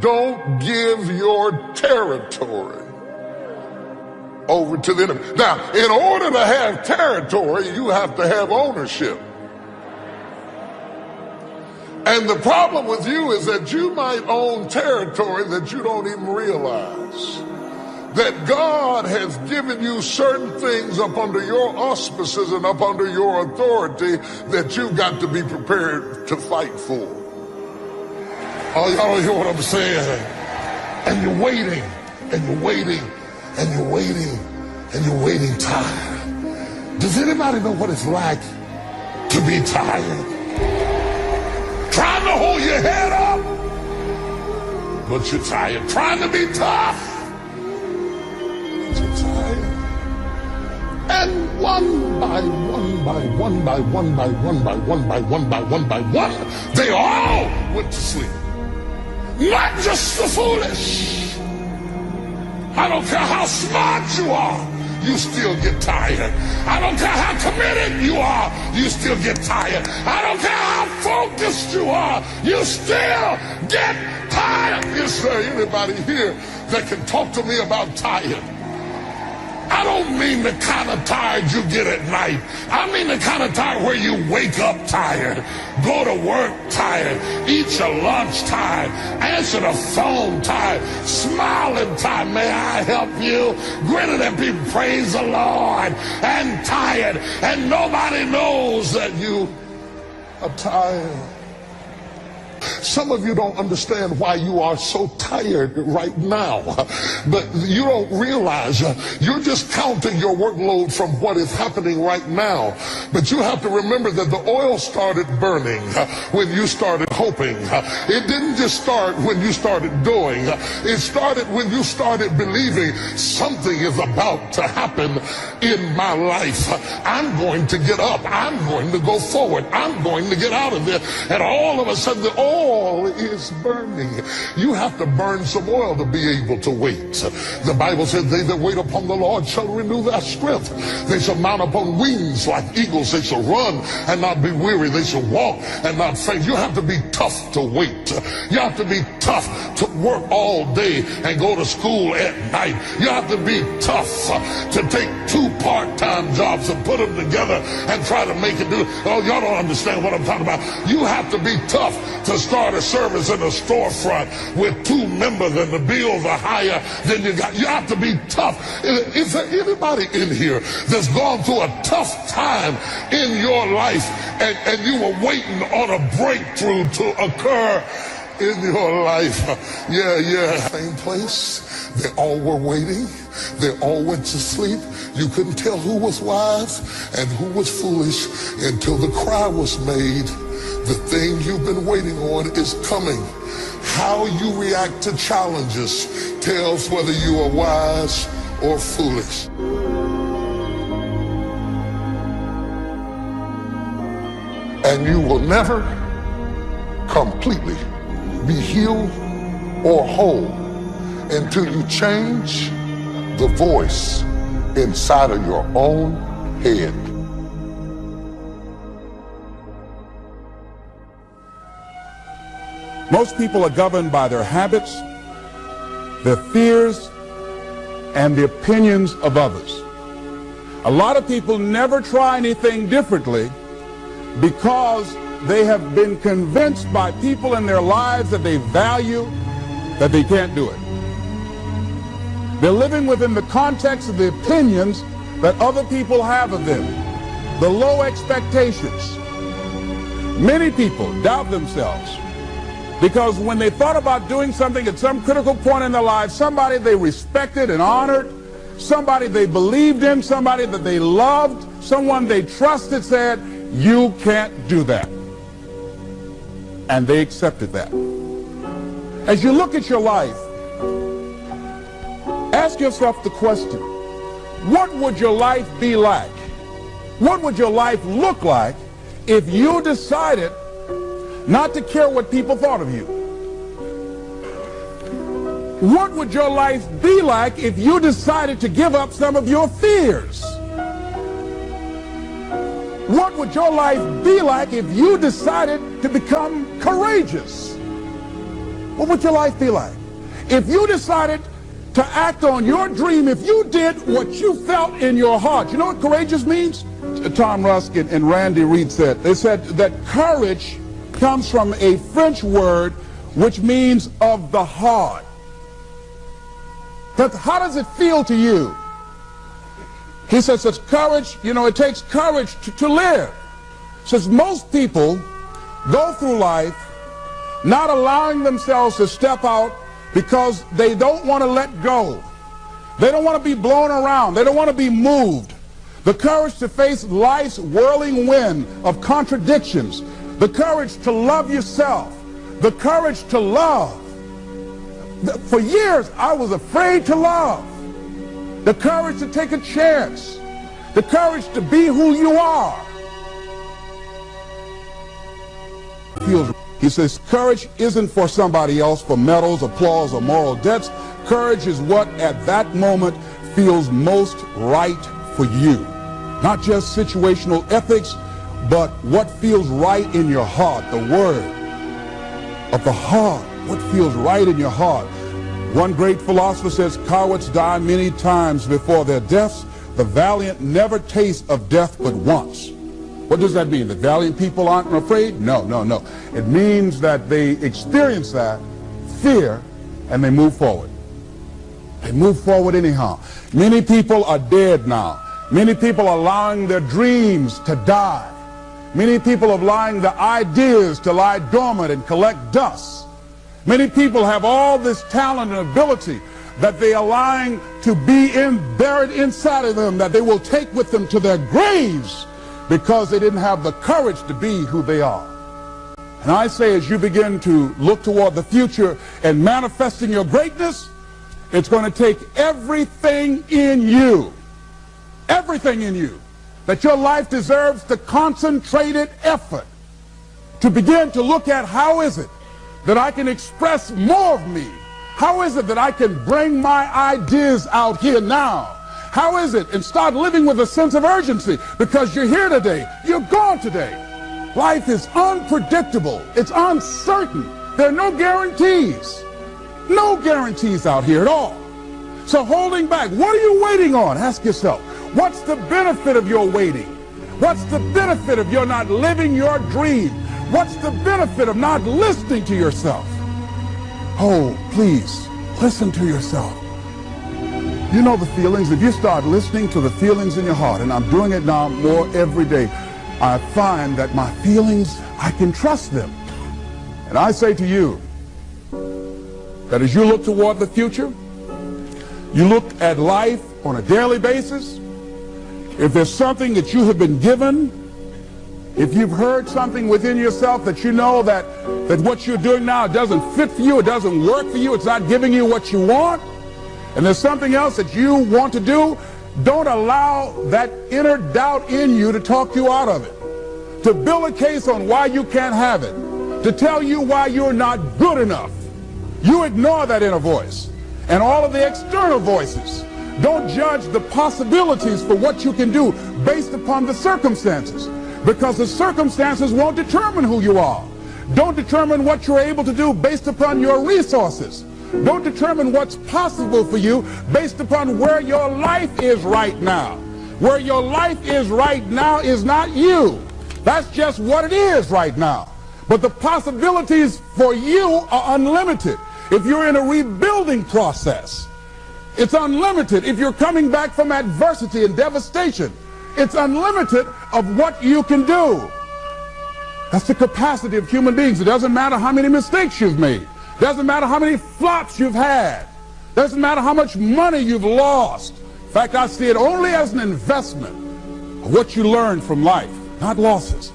Don't give your territory over to the enemy. Now, in order to have territory, you have to have ownership. And the problem with you is that you might own territory that you don't even realize. That God has given you certain things up under your auspices and up under your authority that you've got to be prepared to fight for. Oh, y'all don't hear what I'm saying? And you're waiting, and you're waiting, and you're waiting, and you're waiting tired. Does anybody know what it's like to be tired? Trying to hold your head up, but you're tired. Trying to be tough, but you're tired. And one by one by one by one by one by one by one by one by one, they all went to sleep. Not just the foolish. I don't care how smart you are, you still get tired. I don't care how committed you are, you still get tired. I don't care how focused you are, you still get tired. Is there anybody here that can talk to me about tired? I don't mean the kind of tired you get at night. I mean the kind of tired where you wake up tired, go to work tired, eat your lunch tired, answer the phone tired, smiling tired, may I help you, grinning at people, praise the Lord, and tired, and nobody knows that you are tired. Some of you don't understand why you are so tired right now, but you don't realize you're just counting your workload from what is happening right now. But you have to remember that the oil started burning when you started hoping. It didn't just start when you started doing. It started when you started believing something is about to happen in my life. I'm going to get up. I'm going to go forward. I'm going to get out of there. And all of a sudden the oil is burning. You have to burn some oil to be able to wait. The Bible says they that wait upon the Lord shall renew their strength. They shall mount upon wings like eagles. They shall run and not be weary. They shall walk and not faint. You have to be tough to wait. You have to be tough to work all day and go to school at night. You have to be tough to take 2 part-time jobs and put them together and try to make it do. Oh, y'all don't understand what I'm talking about. You have to be tough to start a service in a storefront with 2 members and the bills are higher than you got. You have to be tough. Is there anybody in here that's gone through a tough time in your life and you were waiting on a breakthrough to occur in your life? Yeah. Same place. They all were waiting. They all went to sleep. You couldn't tell who was wise and who was foolish until the cry was made. The thing you've been waiting on is coming. How you react to challenges tells whether you are wise or foolish. And you will never completely be healed or whole until you change the voice inside of your own head. Most people are governed by their habits, their fears, and the opinions of others. A lot of people never try anything differently because they have been convinced by people in their lives that they value that they can't do it. They're living within the context of the opinions that other people have of them, the low expectations. Many people doubt themselves because when they thought about doing something at some critical point in their lives, somebody they respected and honored, somebody they believed in, somebody that they loved, someone they trusted said, "You can't do that." And they accepted that. As you look at your life, ask yourself the question, what would your life be like? What would your life look like if you decided not to care what people thought of you? What would your life be like if you decided to give up some of your fears? What would your life be like if you decided to become courageous? what would your life be like? If you decided to act on your dream, if you did what you felt in your heart, you know what courageous means? Tom Rusk and Randy Reed said, they said that courage comes from a French word which means of the heart. But how does it feel to you? He says it's courage, you know, it takes courage to live. Says most people go through life not allowing themselves to step out because they don't want to let go. They don't want to be blown around. They don't want to be moved. The courage to face life's whirling wind of contradictions. The courage to love yourself. The courage to love. For years, I was afraid to love. The courage to take a chance. The courage to be who you are. He says, courage isn't for somebody else, for medals, applause, or moral debts. Courage is what at that moment feels most right for you. Not just situational ethics, but what feels right in your heart, the word of the heart, what feels right in your heart. One great philosopher says, cowards die many times before their deaths. The valiant never taste of death but once. What does that mean? That valiant people aren't afraid? No, no, no. It means that they experience that fear and they move forward. They move forward anyhow. Many people are dead now. Many people are allowing their dreams to die. Many people are allowing the ideas to lie dormant and collect dust. Many people have all this talent and ability that they are allowing to be buried inside of them, that they will take with them to their graves because they didn't have the courage to be who they are. And I say, as you begin to look toward the future and manifesting your greatness, it's going to take everything in you, that your life deserves the concentrated effort to begin to look at how is it that I can express more of me? How is it that I can bring my ideas out here now? How is it? And start living with a sense of urgency, because you're here today, you're gone today. Life is unpredictable. It's uncertain. There are no guarantees. No guarantees out here at all. So holding back, what are you waiting on? Ask yourself, what's the benefit of your waiting? What's the benefit of your not living your dream? What's the benefit of not listening to yourself? Oh, please, listen to yourself. You know the feelings. If you start listening to the feelings in your heart, and I'm doing it now more every day, I find that my feelings, I can trust them. And I say to you that as you look toward the future, you look at life on a daily basis, if there's something that you have been given, if you've heard something within yourself that you know that what you're doing now doesn't fit for you, it doesn't work for you, it's not giving you what you want, and there's something else that you want to do, don't allow that inner doubt in you to talk you out of it, to build a case on why you can't have it, to tell you why you're not good enough. You ignore that inner voice and all of the external voices. Don't judge the possibilities for what you can do based upon the circumstances, because the circumstances won't determine who you are. Don't determine what you're able to do based upon your resources. Don't determine what's possible for you based upon where your life is right now. Where your life is right now is not you. That's just what it is right now. But the possibilities for you are unlimited. If you're in a rebuilding process, it's unlimited. If you're coming back from adversity and devastation, it's unlimited of what you can do. That's the capacity of human beings. It doesn't matter how many mistakes you've made. Doesn't matter how many flops you've had. Doesn't matter how much money you've lost. In fact, I see it only as an investment of what you learn from life. Not losses,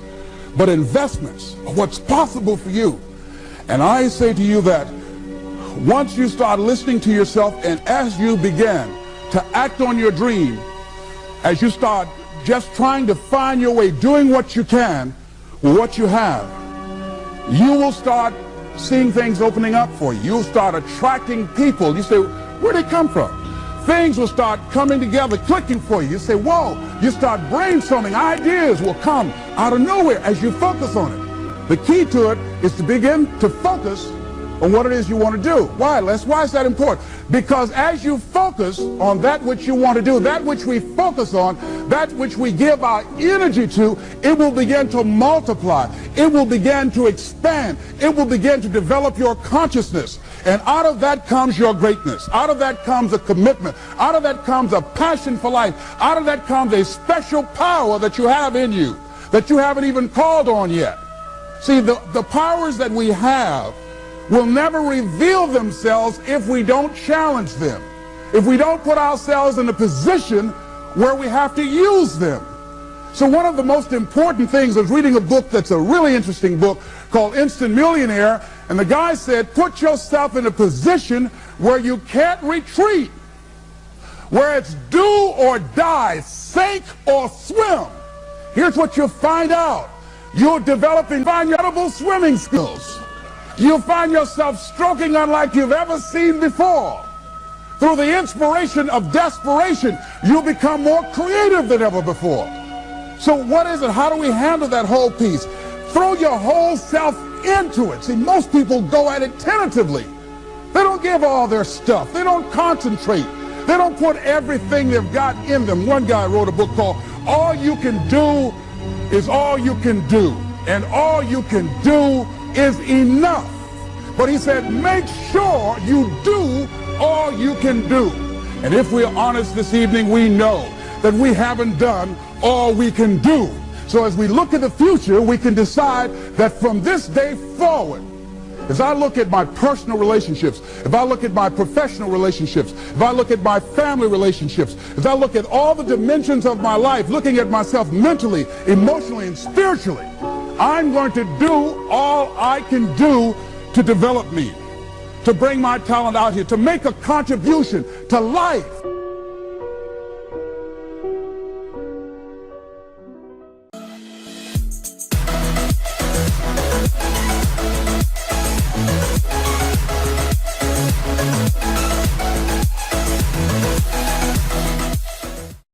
but investments of what's possible for you. And I say to you that once you start listening to yourself, and as you begin to act on your dream, as you start just trying to find your way, doing what you can with what you have, you will start seeing things opening up for you. You'll start attracting people. You say, where'd they come from? Things will start coming together, clicking for you. You say, whoa. You start brainstorming. Ideas will come out of nowhere as you focus on it. The key to it is to begin to focus on what it is you want to do. Why, Les? Why is that important? Because as you focus on that which you want to do, that which we focus on, that which we give our energy to, it will begin to multiply. It will begin to expand. It will begin to develop your consciousness. And out of that comes your greatness. Out of that comes a commitment. Out of that comes a passion for life. Out of that comes a special power that you have in you that you haven't even called on yet. See, the powers that we have will never reveal themselves if we don't challenge them, if we don't put ourselves in a position where we have to use them. So one of the most important things, I was reading a book that's a really interesting book called Instant Millionaire, and the guy said, put yourself in a position where you can't retreat, where it's do or die, sink or swim. Here's what you'll find out. You'll develop incredible swimming skills. You'll find yourself stroking unlike you've ever seen before. Through the inspiration of desperation, you'll become more creative than ever before. So what is it? How do we handle that whole piece? Throw your whole self into it. See, most people go at it tentatively. They don't give all their stuff. They don't concentrate. They don't put everything they've got in them. One guy wrote a book called All You Can Do Is All You Can Do. And all you can do is enough. But he said, make sure you do all you can do. And if we're honest this evening, we know that we haven't done all we can do. So as we look at the future, we can decide that from this day forward, as I look at my personal relationships, if I look at my professional relationships, if I look at my family relationships, if I look at all the dimensions of my life, looking at myself mentally, emotionally, and spiritually, I'm going to do all I can do to develop me, to bring my talent out here, to make a contribution to life.